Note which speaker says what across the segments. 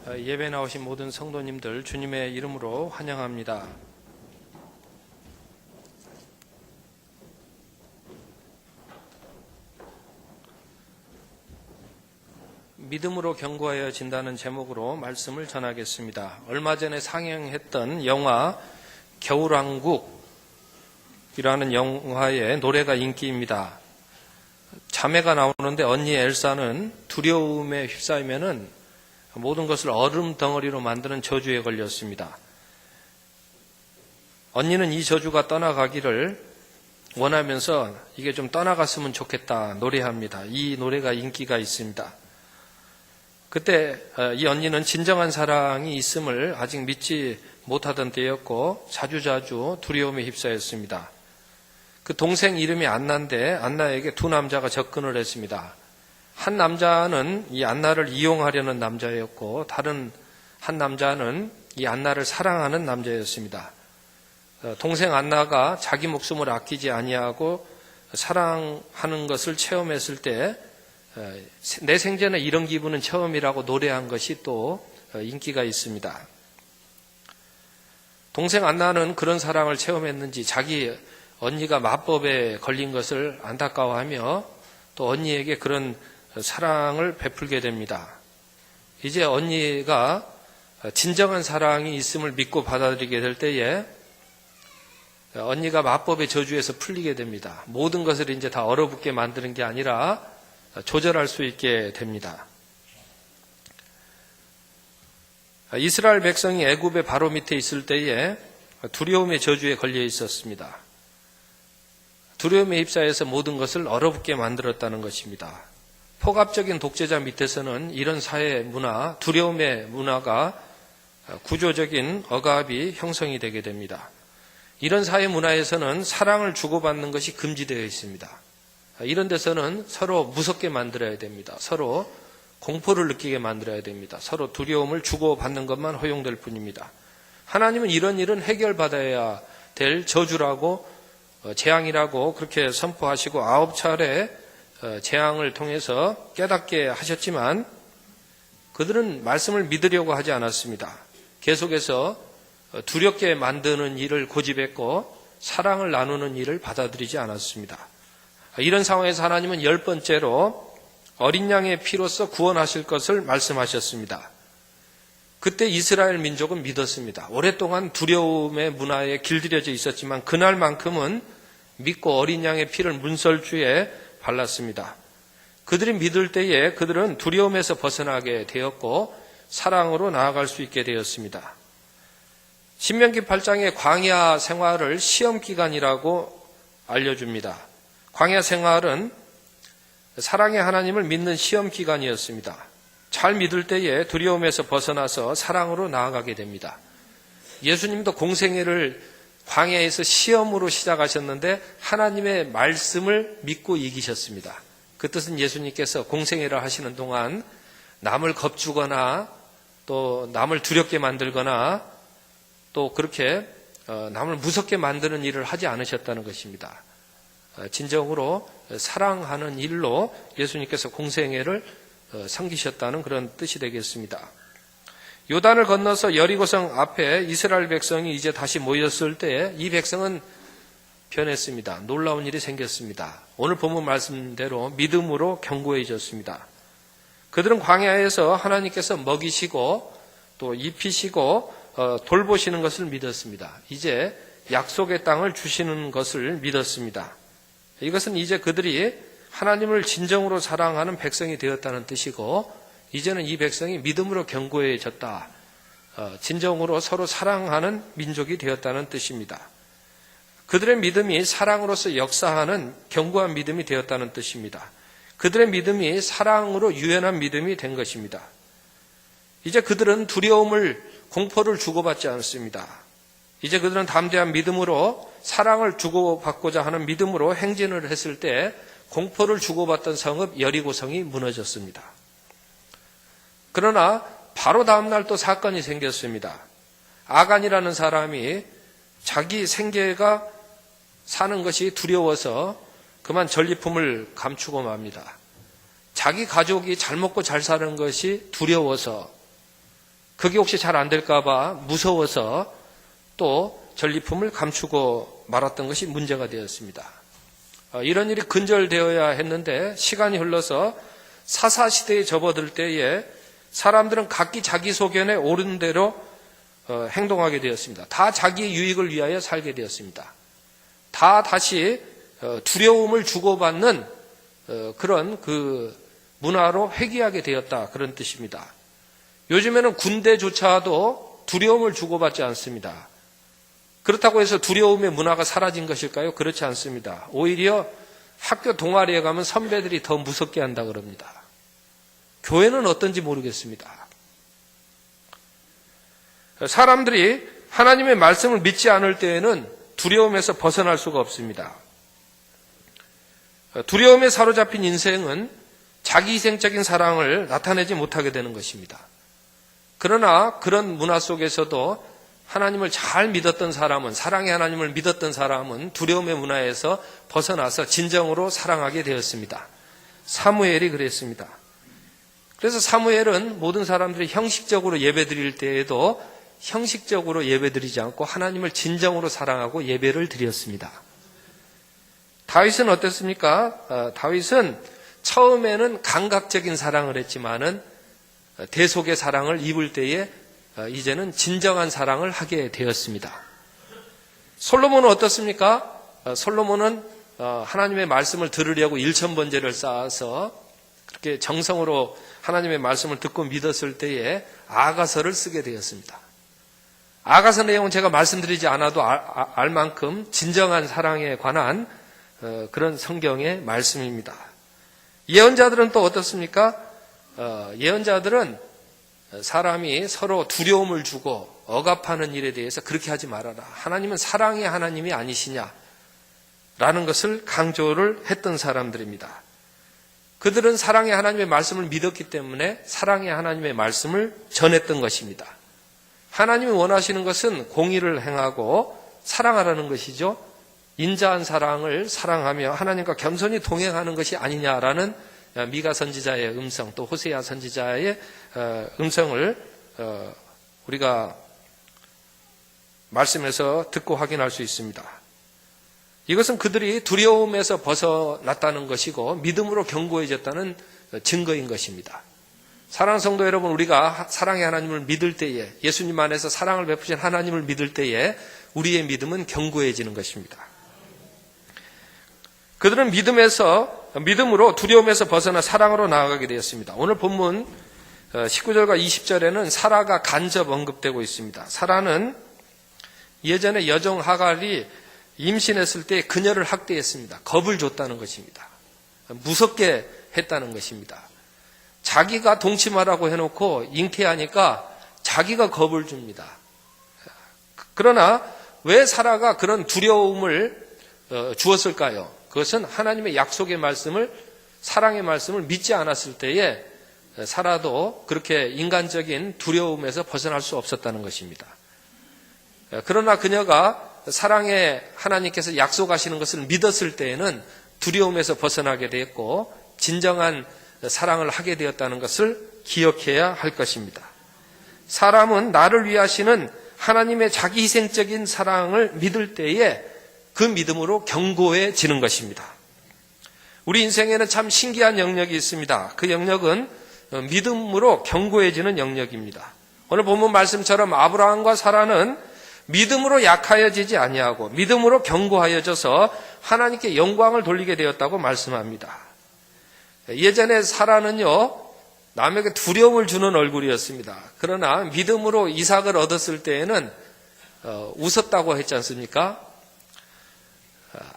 Speaker 1: 예배 나오신 모든 성도님들 주님의 이름으로 환영합니다. 믿음으로 견고하여진다는 제목으로 말씀을 전하겠습니다. 얼마 전에 상영했던 영화 겨울왕국이라는 영화의 노래가 인기입니다. 자매가 나오는데 언니 엘사는 두려움에 휩싸이면은 모든 것을 얼음 덩어리로 만드는 저주에 걸렸습니다. 언니는 이 저주가 떠나가기를 원하면서 이게 좀 떠나갔으면 좋겠다 노래합니다. 이 노래가 인기가 있습니다. 그때 이 언니는 진정한 사랑이 있음을 아직 믿지 못하던 때였고 자주자주 두려움에 휩싸였습니다. 그 동생 이름이 안나인데 안나에게 두 남자가 접근을 했습니다. 한 남자는 이 안나를 이용하려는 남자였고 다른 한 남자는 이 안나를 사랑하는 남자였습니다. 동생 안나가 자기 목숨을 아끼지 아니하고 사랑하는 것을 체험했을 때 내 생전에 이런 기분은 처음이라고 노래한 것이 또 인기가 있습니다. 동생 안나는 그런 사랑을 체험했는지 자기 언니가 마법에 걸린 것을 안타까워하며 또 언니에게 그런 사랑을 베풀게 됩니다. 이제 언니가 진정한 사랑이 있음을 믿고 받아들이게 될 때에 언니가 마법의 저주에서 풀리게 됩니다. 모든 것을 이제 다 얼어붙게 만드는 게 아니라 조절할 수 있게 됩니다. 이스라엘 백성이 애굽의 바로 밑에 있을 때에 두려움의 저주에 걸려 있었습니다. 두려움에 휩싸여서 모든 것을 얼어붙게 만들었다는 것입니다. 폭압적인 독재자 밑에서는 이런 사회 문화, 두려움의 문화가 구조적인 억압이 형성이 되게 됩니다. 이런 사회 문화에서는 사랑을 주고받는 것이 금지되어 있습니다. 이런 데서는 서로 무섭게 만들어야 됩니다. 서로 공포를 느끼게 만들어야 됩니다. 서로 두려움을 주고받는 것만 허용될 뿐입니다. 하나님은 이런 일은 해결받아야 될 저주라고 재앙이라고 그렇게 선포하시고 9차례 재앙을 통해서 깨닫게 하셨지만 그들은 말씀을 믿으려고 하지 않았습니다. 계속해서 두렵게 만드는 일을 고집했고 사랑을 나누는 일을 받아들이지 않았습니다. 이런 상황에서 하나님은 10번째로 어린 양의 피로써 구원하실 것을 말씀하셨습니다. 그때 이스라엘 민족은 믿었습니다. 오랫동안 두려움의 문화에 길들여져 있었지만 그날만큼은 믿고 어린 양의 피를 문설주에 발랐습니다. 그들이 믿을 때에 그들은 두려움에서 벗어나게 되었고 사랑으로 나아갈 수 있게 되었습니다. 신명기 8장의 광야 생활을 시험기간이라고 알려줍니다. 광야 생활은 사랑의 하나님을 믿는 시험기간이었습니다. 잘 믿을 때에 두려움에서 벗어나서 사랑으로 나아가게 됩니다. 예수님도 공생애를 광야에서 시험으로 시작하셨는데 하나님의 말씀을 믿고 이기셨습니다. 그 뜻은 예수님께서 공생애를 하시는 동안 남을 겁주거나 또 남을 두렵게 만들거나 또 그렇게 남을 무섭게 만드는 일을 하지 않으셨다는 것입니다. 진정으로 사랑하는 일로 예수님께서 공생애를 섬기셨다는 그런 뜻이 되겠습니다. 요단을 건너서 여리고성 앞에 이스라엘 백성이 이제 다시 모였을 때 이 백성은 변했습니다. 놀라운 일이 생겼습니다. 오늘 본문 말씀대로 믿음으로 견고해졌습니다. 그들은 광야에서 하나님께서 먹이시고 또 입히시고 돌보시는 것을 믿었습니다. 이제 약속의 땅을 주시는 것을 믿었습니다. 이것은 이제 그들이 하나님을 진정으로 사랑하는 백성이 되었다는 뜻이고 이제는 이 백성이 믿음으로 견고해졌다. 진정으로 서로 사랑하는 민족이 되었다는 뜻입니다. 그들의 믿음이 사랑으로서 역사하는 견고한 믿음이 되었다는 뜻입니다. 그들의 믿음이 사랑으로 유연한 믿음이 된 것입니다. 이제 그들은 두려움을, 공포를 주고받지 않습니다. 이제 그들은 담대한 믿음으로 사랑을 주고받고자 하는 믿음으로 행진을 했을 때 공포를 주고받던 성읍 여리고성이 무너졌습니다. 그러나 바로 다음 날 또 사건이 생겼습니다. 아간이라는 사람이 자기 생계가 사는 것이 두려워서 그만 전리품을 감추고 맙니다. 자기 가족이 잘 먹고 잘 사는 것이 두려워서 그게 혹시 잘 안 될까봐 무서워서 또 전리품을 감추고 말았던 것이 문제가 되었습니다. 이런 일이 근절되어야 했는데 시간이 흘러서 사사시대에 접어들 때에 사람들은 각기 자기 소견에 옳은 대로 행동하게 되었습니다. 다 자기의 유익을 위하여 살게 되었습니다. 다 다시 두려움을 주고받는 그런 그 문화로 회귀하게 되었다, 그런 뜻입니다. 요즘에는 군대조차도 두려움을 주고받지 않습니다. 그렇다고 해서 두려움의 문화가 사라진 것일까요? 그렇지 않습니다. 오히려 학교 동아리에 가면 선배들이 더 무섭게 한다 그럽니다. 교회는 어떤지 모르겠습니다. 사람들이 하나님의 말씀을 믿지 않을 때에는 두려움에서 벗어날 수가 없습니다. 두려움에 사로잡힌 인생은 자기희생적인 사랑을 나타내지 못하게 되는 것입니다. 그러나 그런 문화 속에서도 하나님을 잘 믿었던 사람은, 사랑의 하나님을 믿었던 사람은 두려움의 문화에서 벗어나서 진정으로 사랑하게 되었습니다. 사무엘이 그랬습니다. 그래서 사무엘은 모든 사람들이 형식적으로 예배드릴 때에도 형식적으로 예배드리지 않고 하나님을 진정으로 사랑하고 예배를 드렸습니다. 다윗은 어땠습니까? 다윗은 처음에는 감각적인 사랑을 했지만은 대속의 사랑을 입을 때에 이제는 진정한 사랑을 하게 되었습니다. 솔로몬은 어떻습니까? 솔로몬은 하나님의 말씀을 들으려고 일천번제를 쌓아서 그렇게 정성으로 하나님의 말씀을 듣고 믿었을 때에 아가서를 쓰게 되었습니다. 아가서 내용은 제가 말씀드리지 않아도 알 만큼 진정한 사랑에 관한 그런 성경의 말씀입니다. 예언자들은 또 어떻습니까? 예언자들은 사람이 서로 두려움을 주고 억압하는 일에 대해서 그렇게 하지 말아라. 하나님은 사랑의 하나님이 아니시냐? 라는 것을 강조를 했던 사람들입니다. 그들은 사랑의 하나님의 말씀을 믿었기 때문에 사랑의 하나님의 말씀을 전했던 것입니다. 하나님이 원하시는 것은 공의를 행하고 사랑하라는 것이죠. 인자한 사랑을 사랑하며 하나님과 겸손히 동행하는 것이 아니냐라는 미가 선지자의 음성, 또 호세아 선지자의 음성을 우리가 말씀에서 듣고 확인할 수 있습니다. 이것은 그들이 두려움에서 벗어났다는 것이고 믿음으로 견고해졌다는 증거인 것입니다. 사랑하는 성도 여러분, 우리가 사랑의 하나님을 믿을 때에, 예수님 안에서 사랑을 베푸신 하나님을 믿을 때에 우리의 믿음은 견고해지는 것입니다. 그들은 믿음으로 두려움에서 벗어나 사랑으로 나아가게 되었습니다. 오늘 본문 19절과 20절에는 사라가 간접 언급되고 있습니다. 사라는 예전에 여종 하갈이 임신했을 때 그녀를 학대했습니다. 겁을 줬다는 것입니다. 무섭게 했다는 것입니다. 자기가 동침하라고 해놓고 잉태하니까 자기가 겁을 줍니다. 그러나 왜 사라가 그런 두려움을 주었을까요? 그것은 하나님의 약속의 말씀을, 사랑의 말씀을 믿지 않았을 때에 사라도 그렇게 인간적인 두려움에서 벗어날 수 없었다는 것입니다. 그러나 그녀가 사랑의 하나님께서 약속하시는 것을 믿었을 때에는 두려움에서 벗어나게 되었고 진정한 사랑을 하게 되었다는 것을 기억해야 할 것입니다. 사람은 나를 위하시는 하나님의 자기희생적인 사랑을 믿을 때에 그 믿음으로 견고해지는 것입니다. 우리 인생에는 참 신기한 영역이 있습니다. 그 영역은 믿음으로 견고해지는 영역입니다. 오늘 본문 말씀처럼 아브라함과 사라는 믿음으로 약하여지지 아니하고 믿음으로 견고하여져서 하나님께 영광을 돌리게 되었다고 말씀합니다. 예전에 사라는요, 남에게 두려움을 주는 얼굴이었습니다. 그러나 믿음으로 이삭을 얻었을 때에는 웃었다고 했지 않습니까?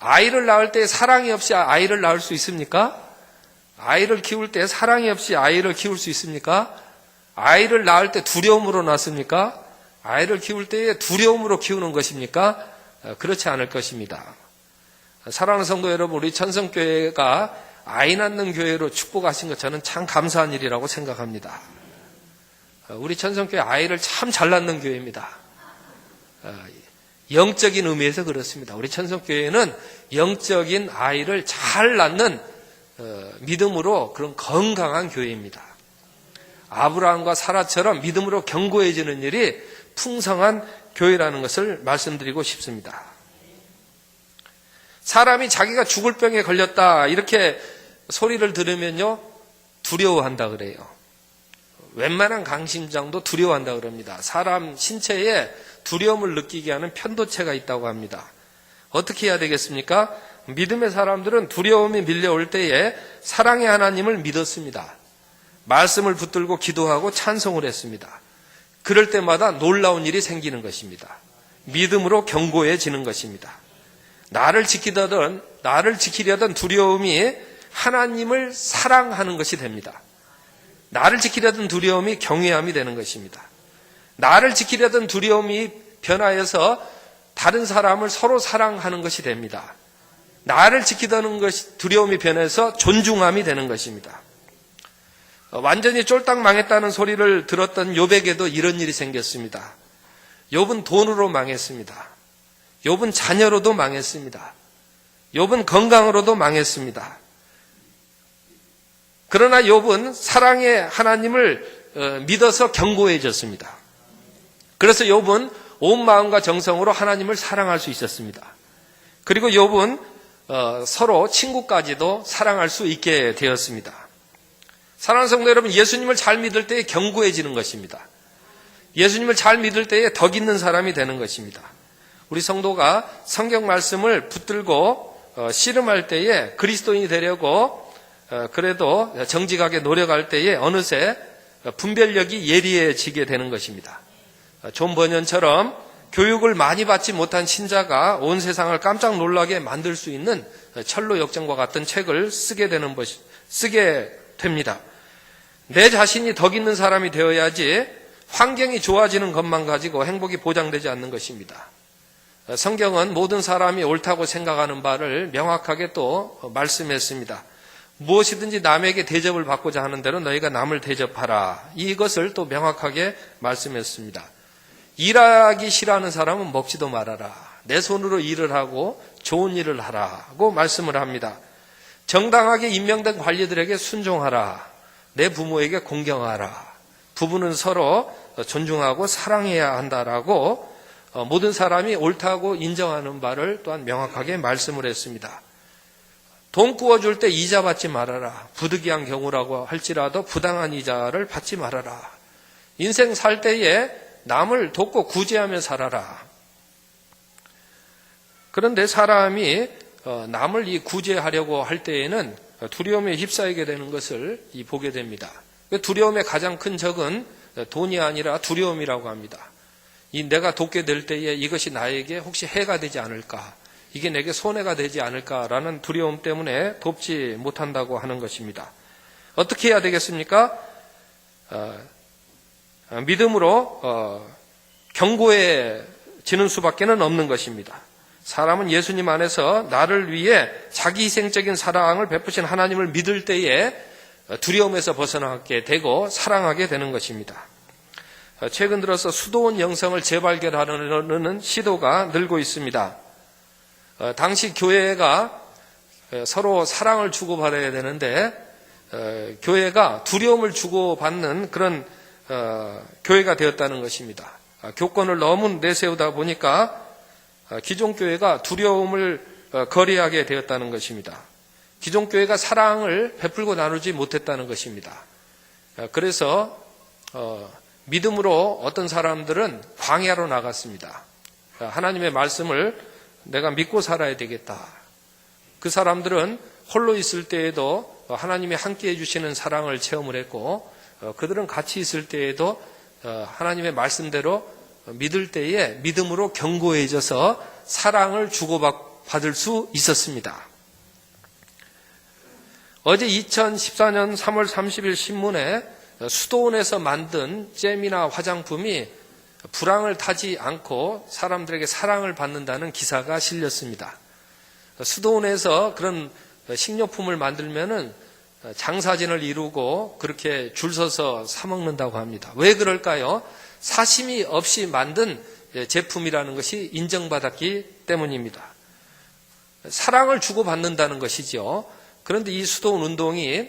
Speaker 1: 아이를 낳을 때 사랑이 없이 아이를 낳을 수 있습니까? 아이를 키울 때 사랑이 없이 아이를 키울 수 있습니까? 아이를 낳을 때 두려움으로 낳습니까? 아이를 키울 때에 두려움으로 키우는 것입니까? 그렇지 않을 것입니다. 사랑하는 성도 여러분, 우리 천성교회가 아이 낳는 교회로 축복하신 것 저는 참 감사한 일이라고 생각합니다. 우리 천성교회 아이를 참 잘 낳는 교회입니다. 영적인 의미에서 그렇습니다. 우리 천성교회는 영적인 아이를 잘 낳는 믿음으로 그런 건강한 교회입니다. 아브라함과 사라처럼 믿음으로 견고해지는 일이 풍성한 교회라는 것을 말씀드리고 싶습니다. 사람이 자기가 죽을 병에 걸렸다 이렇게 소리를 들으면요 두려워한다 그래요. 웬만한 강심장도 두려워한다 그럽니다. 사람 신체에 두려움을 느끼게 하는 편도체가 있다고 합니다. 어떻게 해야 되겠습니까? 믿음의 사람들은 두려움이 밀려올 때에 사랑의 하나님을 믿었습니다. 말씀을 붙들고 기도하고 찬송을 했습니다. 그럴 때마다 놀라운 일이 생기는 것입니다. 믿음으로 견고해지는 것입니다. 나를 지키려던 두려움이 하나님을 사랑하는 것이 됩니다. 나를 지키려던 두려움이 경외함이 되는 것입니다. 나를 지키려던 두려움이 변화해서 다른 사람을 서로 사랑하는 것이 됩니다. 나를 지키려는 두려움이 변해서 존중함이 되는 것입니다. 완전히 쫄딱 망했다는 소리를 들었던 욥에게도 이런 일이 생겼습니다. 욥은 돈으로 망했습니다. 욥은 자녀로도 망했습니다. 욥은 건강으로도 망했습니다. 그러나 욥은 사랑의 하나님을 믿어서 견고해졌습니다. 그래서 욥은 온 마음과 정성으로 하나님을 사랑할 수 있었습니다. 그리고 욥은 서로 친구까지도 사랑할 수 있게 되었습니다. 사랑하는 성도 여러분, 예수님을 잘 믿을 때에 견고해지는 것입니다. 예수님을 잘 믿을 때에 덕 있는 사람이 되는 것입니다. 우리 성도가 성경 말씀을 붙들고 씨름할 때에 그리스도인이 되려고 그래도 정직하게 노력할 때에 어느새 분별력이 예리해지게 되는 것입니다. 존 버년처럼 교육을 많이 받지 못한 신자가 온 세상을 깜짝 놀라게 만들 수 있는 철로 역정과 같은 책을 쓰게 됩니다. 내 자신이 덕 있는 사람이 되어야지 환경이 좋아지는 것만 가지고 행복이 보장되지 않는 것입니다. 성경은 모든 사람이 옳다고 생각하는 바를 명확하게 또 말씀했습니다. 무엇이든지 남에게 대접을 받고자 하는 대로 너희가 남을 대접하라. 이것을 또 명확하게 말씀했습니다. 일하기 싫어하는 사람은 먹지도 말아라. 내 손으로 일을 하고 좋은 일을 하라고 말씀을 합니다. 정당하게 임명된 관리들에게 순종하라. 내 부모에게 공경하라. 부부는 서로 존중하고 사랑해야 한다라고 모든 사람이 옳다고 인정하는 바를 또한 명확하게 말씀을 했습니다. 돈 구워줄 때 이자 받지 말아라. 부득이한 경우라고 할지라도 부당한 이자를 받지 말아라. 인생 살 때에 남을 돕고 구제하며 살아라. 그런데 사람이 남을 구제하려고 할 때에는 두려움에 휩싸이게 되는 것을 보게 됩니다. 두려움의 가장 큰 적은 돈이 아니라 두려움이라고 합니다. 내가 돕게 될 때에 이것이 나에게 혹시 해가 되지 않을까, 이게 내게 손해가 되지 않을까라는 두려움 때문에 돕지 못한다고 하는 것입니다. 어떻게 해야 되겠습니까? 믿음으로 견고해지는 수밖에는 없는 것입니다. 사람은 예수님 안에서 나를 위해 자기 희생적인 사랑을 베푸신 하나님을 믿을 때에 두려움에서 벗어나게 되고 사랑하게 되는 것입니다. 최근 들어서 수도원 영성을 재발견하려는 시도가 늘고 있습니다. 당시 교회가 서로 사랑을 주고받아야 되는데 교회가 두려움을 주고받는 그런 교회가 되었다는 것입니다. 교권을 너무 내세우다 보니까 기존 교회가 두려움을 거리하게 되었다는 것입니다. 기존 교회가 사랑을 베풀고 나누지 못했다는 것입니다. 그래서 믿음으로 어떤 사람들은 광야로 나갔습니다. 하나님의 말씀을 내가 믿고 살아야 되겠다. 그 사람들은 홀로 있을 때에도 하나님이 함께 해주시는 사랑을 체험을 했고 그들은 같이 있을 때에도 하나님의 말씀대로 믿을 때에 믿음으로 견고해져서 사랑을 주고받을 수 있었습니다. 어제 2014년 3월 30일 신문에 수도원에서 만든 잼이나 화장품이 불황을 타지 않고 사람들에게 사랑을 받는다는 기사가 실렸습니다. 수도원에서 그런 식료품을 만들면은 장사진을 이루고 그렇게 줄 서서 사 먹는다고 합니다. 왜 그럴까요? 사심이 없이 만든 제품이라는 것이 인정받았기 때문입니다. 사랑을 주고받는다는 것이죠. 그런데 이 수도원 운동이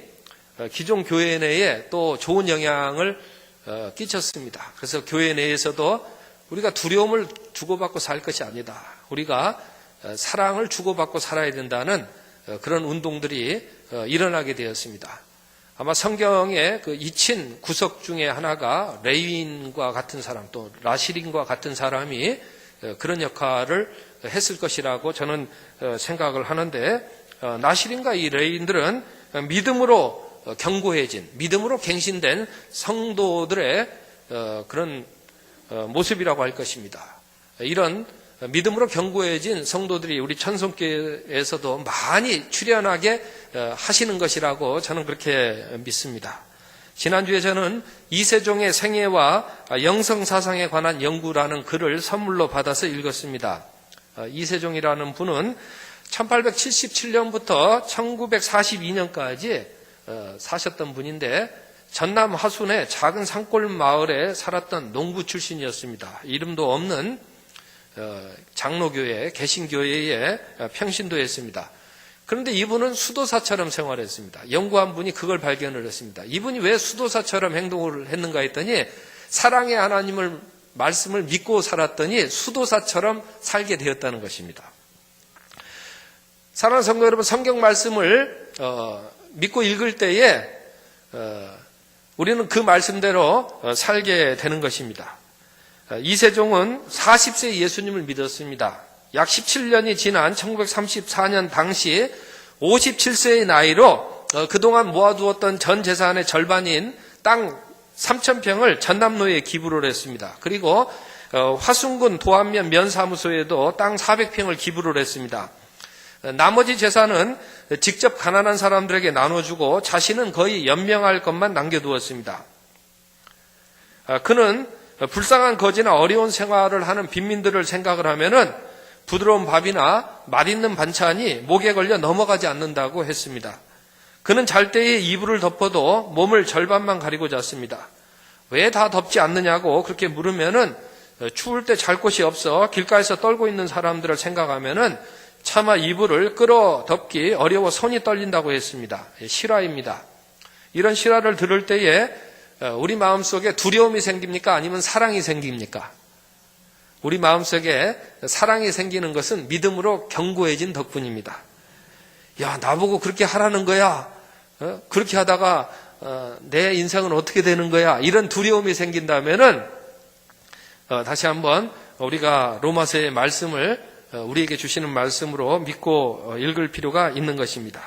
Speaker 1: 기존 교회 내에 또 좋은 영향을 끼쳤습니다. 그래서 교회 내에서도 우리가 두려움을 주고받고 살 것이 아니다. 우리가 사랑을 주고받고 살아야 된다는 그런 운동들이 일어나게 되었습니다. 아마 성경의 그 이친 구석 중에 하나가 레위인과 같은 사람, 또 라실인과 같은 사람이 그런 역할을 했을 것이라고 저는 생각을 하는데, 나실인과 이 레위인들은 믿음으로 견고해진, 믿음으로 갱신된 성도들의 그런 모습이라고 할 것입니다. 이런 믿음으로 견고해진 성도들이 우리 천성교회에서도 많이 출현하게 하시는 것이라고 저는 그렇게 믿습니다. 지난주에 저는 이세종의 생애와 영성사상에 관한 연구라는 글을 선물로 받아서 읽었습니다. 이세종이라는 분은 1877년부터 1942년까지 사셨던 분인데, 전남 하순의 작은 산골 마을에 살았던 농부 출신이었습니다. 이름도 없는 장로교회, 개신교회에 평신도했습니다. 그런데 이분은 수도사처럼 생활했습니다. 연구한 분이 그걸 발견을 했습니다. 이분이 왜 수도사처럼 행동을 했는가 했더니, 사랑의 하나님을 말씀을 믿고 살았더니 수도사처럼 살게 되었다는 것입니다. 사랑하는 성도 여러분, 성경 말씀을 믿고 읽을 때에 우리는 그 말씀대로 살게 되는 것입니다. 이세종은 40세에 예수님을 믿었습니다. 약 17년이 지난 1934년 당시 57세의 나이로 그동안 모아두었던 전 재산의 절반인 땅 3,000평을 전남로에 기부를 했습니다. 그리고 화순군 도안면 면사무소에도 땅 400평을 기부를 했습니다. 나머지 재산은 직접 가난한 사람들에게 나눠주고 자신은 거의 연명할 것만 남겨두었습니다. 그는 불쌍한 거지나 어려운 생활을 하는 빈민들을 생각을 하면은 부드러운 밥이나 맛있는 반찬이 목에 걸려 넘어가지 않는다고 했습니다. 그는 잘 때에 이불을 덮어도 몸을 절반만 가리고 잤습니다. 왜 다 덮지 않느냐고 그렇게 물으면은 추울 때 잘 곳이 없어 길가에서 떨고 있는 사람들을 생각하면은 차마 이불을 끌어 덮기 어려워 손이 떨린다고 했습니다. 실화입니다. 이런 실화를 들을 때에 우리 마음속에 두려움이 생깁니까? 아니면 사랑이 생깁니까? 우리 마음속에 사랑이 생기는 것은 믿음으로 견고해진 덕분입니다. 야, 나보고 그렇게 하라는 거야. 그렇게 하다가 내 인생은 어떻게 되는 거야. 이런 두려움이 생긴다면은 다시 한번 우리가 로마서의 말씀을 우리에게 주시는 말씀으로 믿고 읽을 필요가 있는 것입니다.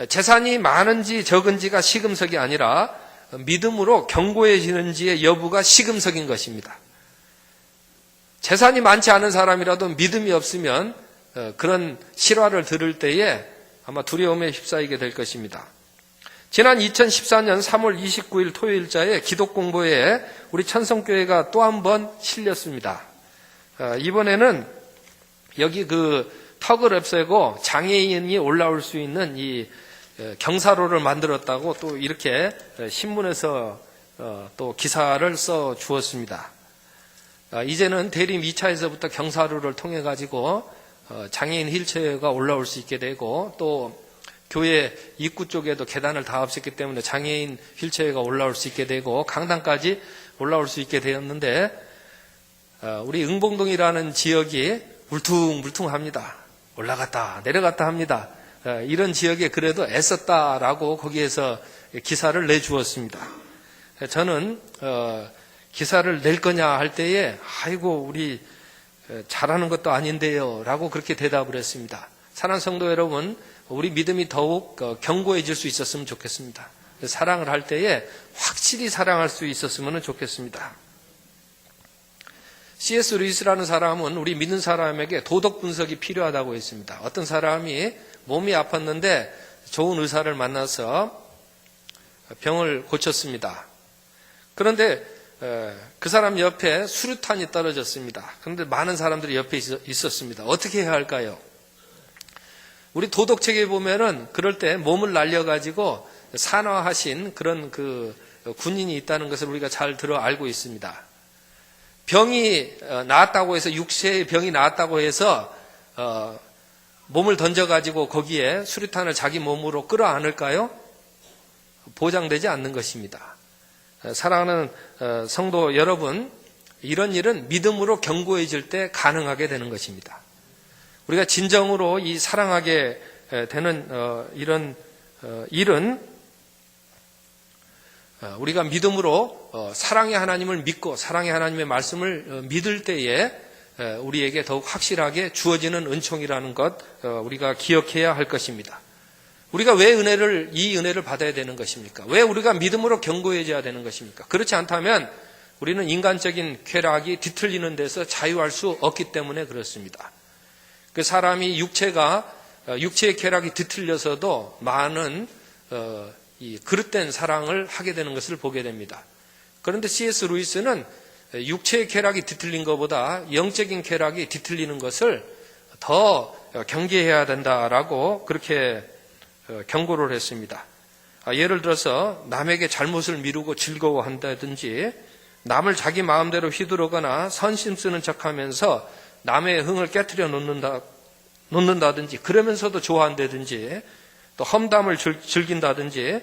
Speaker 1: 재산이 많은지 적은지가 시금석이 아니라 믿음으로 견고해지는지의 여부가 시금석인 것입니다. 재산이 많지 않은 사람이라도 믿음이 없으면 그런 실화를 들을 때에 아마 두려움에 휩싸이게 될 것입니다. 지난 2014년 3월 29일 토요일자에 기독공보에 우리 천성교회가 또 한 번 실렸습니다. 이번에는 여기 그 턱을 없애고 장애인이 올라올 수 있는 이 경사로를 만들었다고 또 이렇게 신문에서 또 기사를 써 주었습니다. 이제는 대림 2차에서부터 경사로를 통해 가지고 장애인 휠체어가 올라올 수 있게 되고, 또 교회 입구 쪽에도 계단을 다 없앴기 때문에 장애인 휠체어가 올라올 수 있게 되고 강당까지 올라올 수 있게 되었는데, 우리 응봉동이라는 지역이 울퉁불퉁합니다. 올라갔다 내려갔다 합니다. 이런 지역에 그래도 애썼다라고 거기에서 기사를 내주었습니다. 저는 기사를 낼 거냐 할 때에 아이고 우리 잘하는 것도 아닌데요 라고 그렇게 대답을 했습니다. 사랑하는 성도 여러분, 우리 믿음이 더욱 견고해질 수 있었으면 좋겠습니다. 사랑을 할 때에 확실히 사랑할 수 있었으면 좋겠습니다. C.S. 루이스라는 사람은 우리 믿는 사람에게 도덕 분석이 필요하다고 했습니다. 어떤 사람이 몸이 아팠는데 좋은 의사를 만나서 병을 고쳤습니다. 그런데 그 사람 옆에 수류탄이 떨어졌습니다. 그런데 많은 사람들이 옆에 있었습니다. 어떻게 해야 할까요? 우리 도덕책에 보면은 그럴 때 몸을 날려가지고 산화하신 그런 그 군인이 있다는 것을 우리가 잘 알고 있습니다. 병이 나았다고 해서, 육체의 병이 나았다고 해서 몸을 던져가지고 거기에 수류탄을 자기 몸으로 끌어안을까요? 보장되지 않는 것입니다. 사랑하는 성도 여러분, 이런 일은 믿음으로 견고해질 때 가능하게 되는 것입니다. 우리가 진정으로 이 사랑하게 되는 이런 일은 우리가 믿음으로 사랑의 하나님을 믿고 사랑의 하나님의 말씀을 믿을 때에 우리에게 더욱 확실하게 주어지는 은총이라는 것 우리가 기억해야 할 것입니다. 우리가 왜 이 은혜를 받아야 되는 것입니까? 왜 우리가 믿음으로 견고해져야 되는 것입니까? 그렇지 않다면 우리는 인간적인 쾌락이 뒤틀리는 데서 자유할 수 없기 때문에 그렇습니다. 그 사람이 육체의 쾌락이 뒤틀려서도 많은 이 그릇된 사랑을 하게 되는 것을 보게 됩니다. 그런데 C.S. 루이스는 육체의 쾌락이 뒤틀린 것보다 영적인 쾌락이 뒤틀리는 것을 더 경계해야 된다라고 그렇게 경고를 했습니다. 예를 들어서 남에게 잘못을 미루고 즐거워한다든지 남을 자기 마음대로 휘두르거나 선심 쓰는 척하면서 남의 흥을 깨트려 놓는다든지 그러면서도 좋아한다든지 또 험담을 즐긴다든지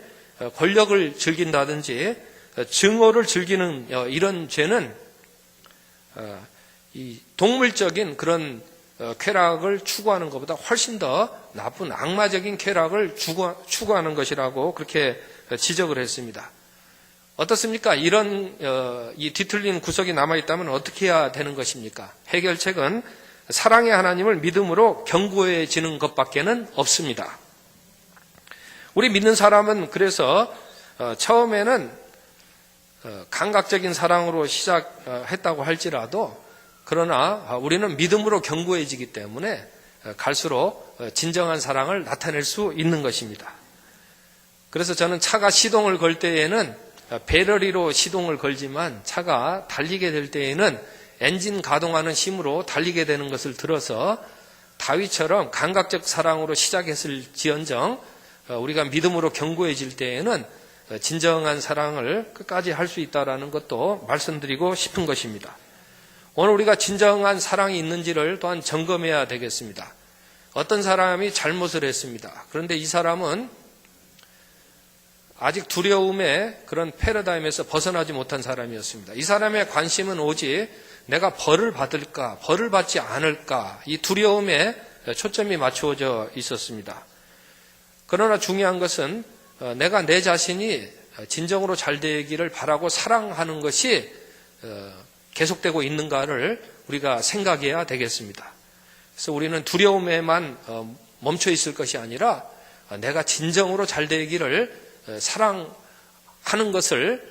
Speaker 1: 권력을 즐긴다든지 증오를 즐기는 이런 죄는 이 동물적인 그런 쾌락을 추구하는 것보다 훨씬 더 나쁜 악마적인 쾌락을 추구하는 것이라고 그렇게 지적을 했습니다. 어떻습니까? 이런 이 뒤틀린 구석이 남아있다면 어떻게 해야 되는 것입니까? 해결책은 사랑의 하나님을 믿음으로 견고해지는 것밖에는 없습니다. 우리 믿는 사람은 그래서 처음에는 감각적인 사랑으로 시작했다고 할지라도 그러나 우리는 믿음으로 견고해지기 때문에 갈수록 진정한 사랑을 나타낼 수 있는 것입니다. 그래서 저는 차가 시동을 걸 때에는 배러리로 시동을 걸지만 차가 달리게 될 때에는 엔진 가동하는 힘으로 달리게 되는 것을 들어서 다윗처럼 감각적 사랑으로 시작했을지언정 우리가 믿음으로 견고해질 때에는 진정한 사랑을 끝까지 할 수 있다는 것도 말씀드리고 싶은 것입니다. 오늘 우리가 진정한 사랑이 있는지를 또한 점검해야 되겠습니다. 어떤 사람이 잘못을 했습니다. 그런데 이 사람은 아직 두려움의 그런 패러다임에서 벗어나지 못한 사람이었습니다. 이 사람의 관심은 오직 내가 벌을 받을까, 벌을 받지 않을까, 이 두려움에 초점이 맞추어져 있었습니다. 그러나 중요한 것은 내가 내 자신이 진정으로 잘 되기를 바라고 사랑하는 것이 계속되고 있는가를 우리가 생각해야 되겠습니다. 그래서 우리는 두려움에만 멈춰 있을 것이 아니라 내가 진정으로 잘 되기를 사랑하는 것을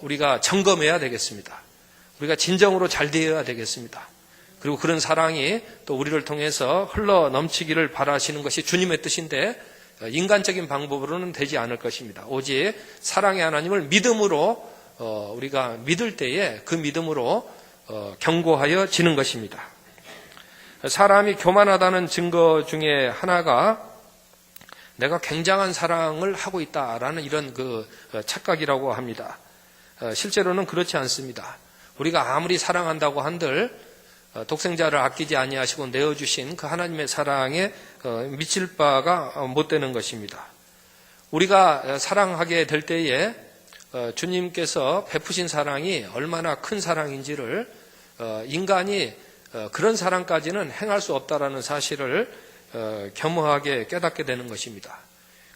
Speaker 1: 우리가 점검해야 되겠습니다. 우리가 진정으로 잘 되어야 되겠습니다. 그리고 그런 사랑이 또 우리를 통해서 흘러 넘치기를 바라시는 것이 주님의 뜻인데 인간적인 방법으로는 되지 않을 것입니다. 오직 사랑의 하나님을 믿음으로 우리가 믿을 때에 그 믿음으로 견고하여지는 것입니다. 사람이 교만하다는 증거 중에 하나가 내가 굉장한 사랑을 하고 있다라는 이런 그 착각이라고 합니다. 실제로는 그렇지 않습니다. 우리가 아무리 사랑한다고 한들 독생자를 아끼지 아니하시고 내어주신 그 하나님의 사랑에 미칠 바가 못 되는 것입니다. 우리가 사랑하게 될 때에 주님께서 베푸신 사랑이 얼마나 큰 사랑인지를 인간이 그런 사랑까지는 행할 수 없다라는 사실을 겸허하게 깨닫게 되는 것입니다.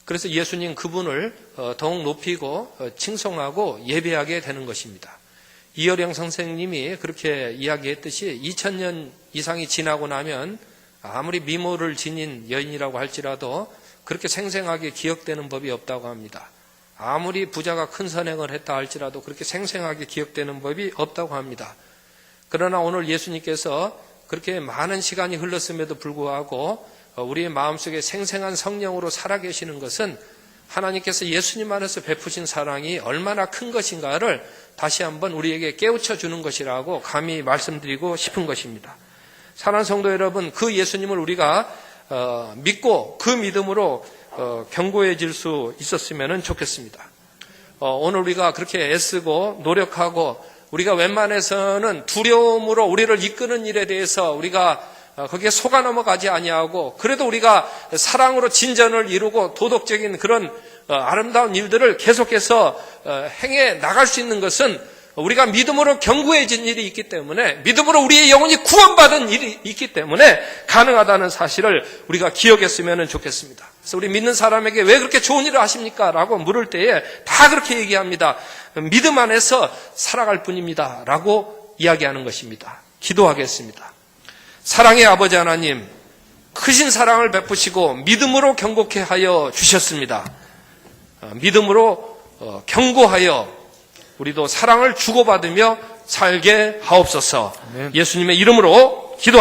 Speaker 1: 그래서 예수님 그분을 더욱 높이고 칭송하고 예배하게 되는 것입니다. 이어령 선생님이 그렇게 이야기했듯이 2000년 이상이 지나고 나면 아무리 미모를 지닌 여인이라고 할지라도 그렇게 생생하게 기억되는 법이 없다고 합니다. 아무리 부자가 큰 선행을 했다 할지라도 그렇게 생생하게 기억되는 법이 없다고 합니다. 그러나 오늘 예수님께서 그렇게 많은 시간이 흘렀음에도 불구하고 우리의 마음속에 생생한 성령으로 살아계시는 것은 하나님께서 예수님 안에서 베푸신 사랑이 얼마나 큰 것인가를 다시 한번 우리에게 깨우쳐 주는 것이라고 감히 말씀드리고 싶은 것입니다. 사랑하는 성도 여러분, 그 예수님을 우리가 믿고 그 믿음으로 견고해질 수 있었으면 좋겠습니다. 오늘 우리가 그렇게 애쓰고 노력하고 우리가 웬만해서는 두려움으로 우리를 이끄는 일에 대해서 우리가 거기에 속아 넘어가지 아니하고 그래도 우리가 사랑으로 진전을 이루고 도덕적인 그런 아름다운 일들을 계속해서 행해 나갈 수 있는 것은 우리가 믿음으로 견고해진 일이 있기 때문에, 믿음으로 우리의 영혼이 구원받은 일이 있기 때문에 가능하다는 사실을 우리가 기억했으면 좋겠습니다. 그래서 우리 믿는 사람에게 왜 그렇게 좋은 일을 하십니까? 라고 물을 때에 다 그렇게 얘기합니다. 믿음 안에서 살아갈 뿐입니다. 라고 이야기하는 것입니다. 기도하겠습니다. 사랑의 아버지 하나님, 크신 사랑을 베푸시고 믿음으로 경고케 하여 주셨습니다. 믿음으로 경고하여 우리도 사랑을 주고받으며 살게 하옵소서. 예수님의 이름으로